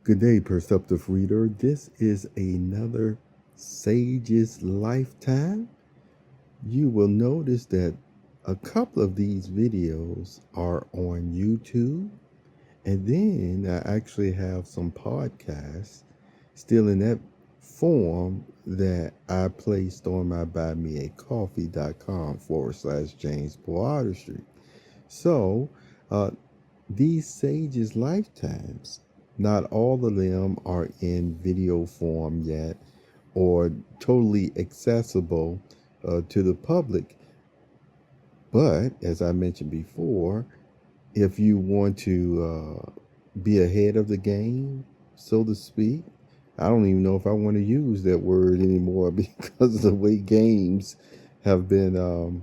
Good day, perceptive reader. This is another Sage's Lifetime. You will notice that a couple of these videos are on YouTube, and then I actually have some podcasts still in that form that I placed on my buymeacoffee.com/James Poeartistry. So, these Sage's Lifetimes, not all of them are in video form yet or totally accessible to the public. But as I mentioned before, if you want to be ahead of the game, so to speak, I don't even know if I want to use that word anymore because of the way games have been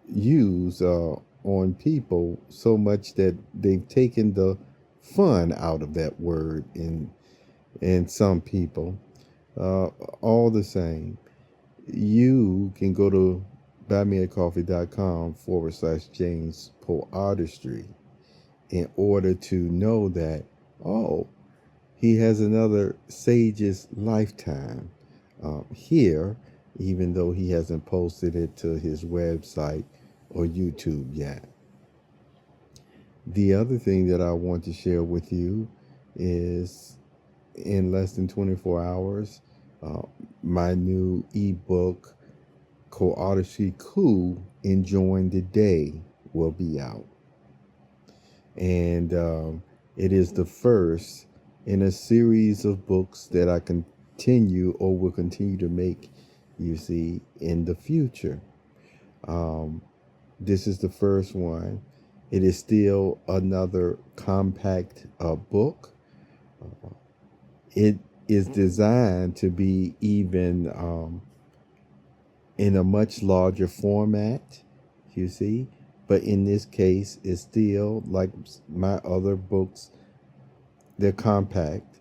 used on people so much that they've taken the fun out of that word in some people. All the same, you can go to buymeacoffee.com/James Poeartistry in order to know that, oh, he has another Sage's Lifetime here, even though he hasn't posted it to his website or YouTube yet. The other thing that I want to share with you is in less than 24 hours, my new ebook, Poeartistry Coup, Enjoying the Day, will be out. And it is the first in a series of books that I continue or will continue to make, you see, in the future. This is the first one. It is still another compact book. It is designed to be even in a much larger format, you see. But in this case, it's still like my other books. They're compact.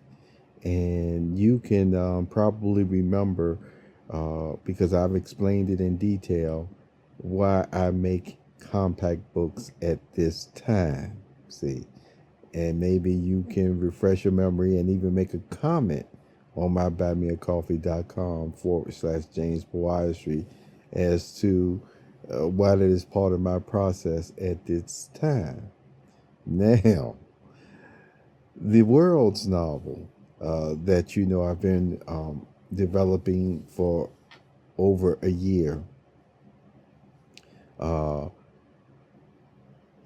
And you can probably remember, because I've explained it in detail, why I make compact books at this time, see. And maybe you can refresh your memory and even make a comment on my buymeacoffee.com/James Poeartistry as to why that is part of my process at this time. Now, the world's novel that I've been developing for over a year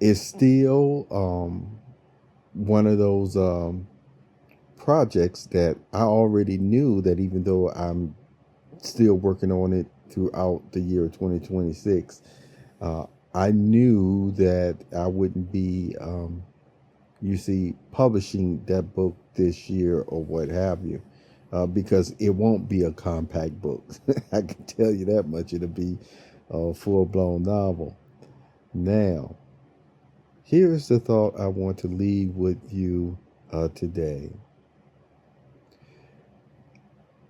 is still one of those projects that I already knew that even though I'm still working on it throughout the year 2026, I knew that I wouldn't be, publishing that book this year or what have you, because it won't be a compact book. I can tell you that much. It'll be a full-blown novel. Now, here's the thought I want to leave with you today.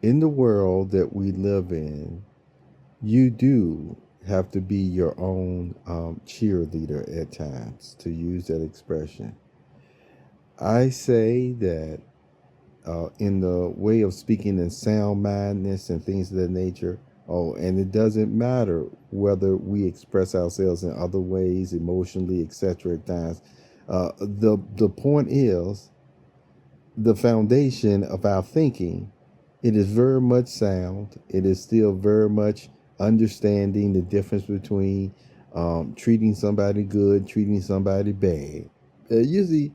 In the world that we live in, you do have to be your own cheerleader at times, to use that expression. I say that in the way of speaking in sound mindedness and things of that nature. Oh, and it doesn't matter whether we express ourselves in other ways, emotionally, etc. at times. The point is, the foundation of our thinking, it is very much sound. It is still very much understanding the difference between treating somebody good, treating somebody bad. You see,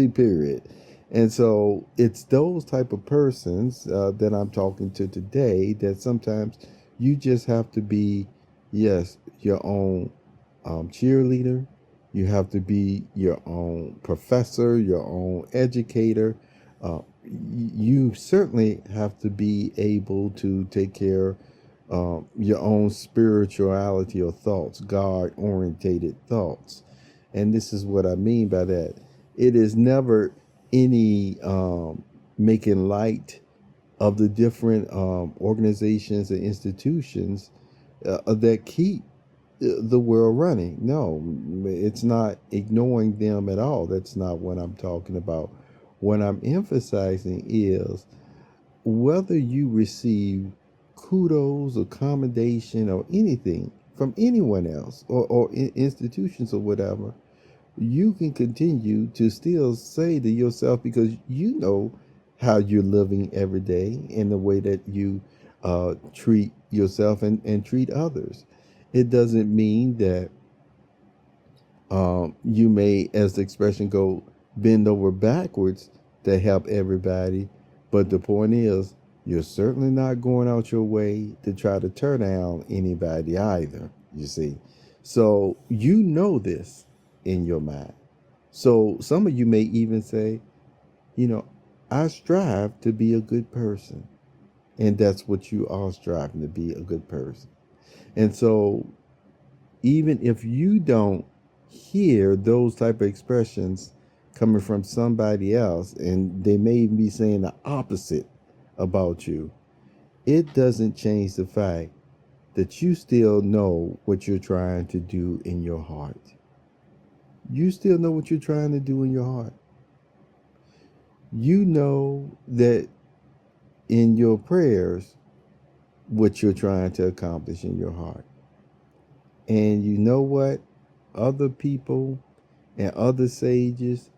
period. And so it's those type of persons that I'm talking to today that sometimes you just have to be, yes, your own cheerleader. You have to be your own professor, your own educator. You certainly have to be able to take care of your own spirituality or thoughts, God-orientated thoughts. And this is what I mean by that. It is never any making light of the different organizations and institutions that keep the world running. No, it's not ignoring them at all. That's not what I'm talking about. What I'm emphasizing is whether you receive kudos or commendation or anything from anyone else or institutions or whatever, you can continue to still say to yourself, because you know how you're living every day and the way that you treat yourself and treat others. It doesn't mean that you may, as the expression go, bend over backwards to help everybody. But the point is, you're certainly not going out your way to try to tear down anybody either, you see. So you know this in your mind. So some of you may even say, you know, I strive to be a good person. And that's what you are, striving to be, a good person. And so even if you don't hear those type of expressions coming from somebody else, and they may even be saying the opposite about you, it doesn't change the fact that you still know what you're trying to do in your heart. You still know what you're trying to do in your heart. You know that in your prayers what you're trying to accomplish in your heart. And you know what? Other people and other sages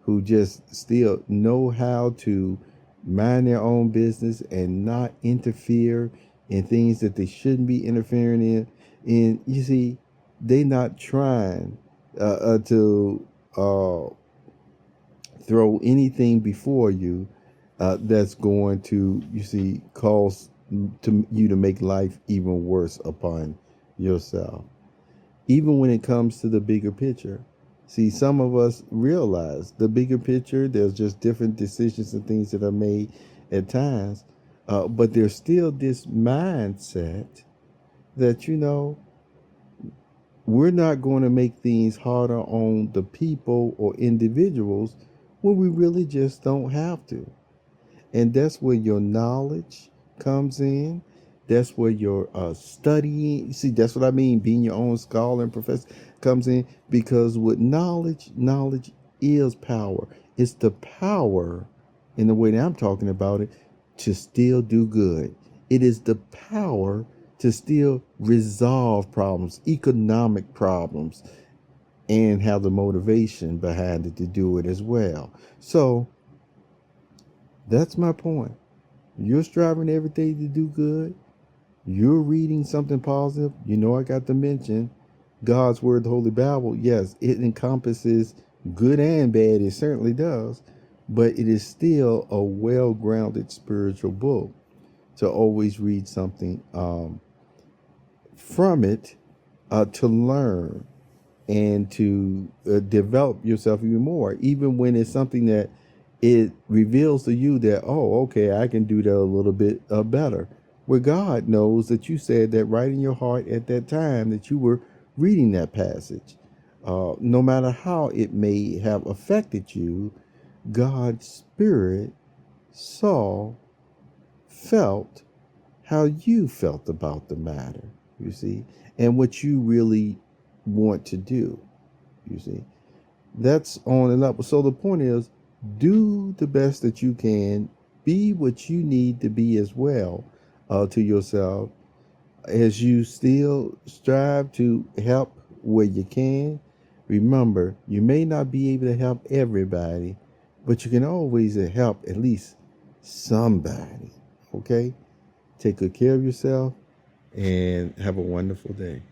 who just still know how to mind their own business and not interfere in things that they shouldn't be interfering in. And you see, they not trying to throw anything before you that's going to, you see, cause you to make life even worse upon yourself. Even when it comes to the bigger picture. See, some of us realize the bigger picture, there's just different decisions and things that are made at times. But there's still this mindset that, you know, we're not going to make things harder on the people or individuals when we really just don't have to. And that's where your knowledge comes in. That's where your studying, see, that's what I mean, being your own scholar and professor comes in. Because with knowledge is power. It's the power, in the way that I'm talking about it, to still do good. It is the power to still resolve problems, economic problems, and have the motivation behind it to do it as well. So that's my point. You're striving every day to do good. You're reading something positive. You know, I got to mention God's Word, the Holy Bible. Yes, it encompasses good and bad. It certainly does. But it is still a well-grounded spiritual book to always read something from it to learn and to develop yourself even more, even when it's something that it reveals to you that, oh, okay, I can do that a little bit better. Where God knows that you said that right in your heart at that time that you were reading that passage. No matter how it may have affected you, God's Spirit saw, felt how you felt about the matter, you see, and what you really want to do, you see. That's on and up. So the point is, do the best that you can. Be what you need to be as well to yourself, as you still strive to help where you can. Remember, you may not be able to help everybody, but you can always help at least somebody. Okay? Take good care of yourself and have a wonderful day.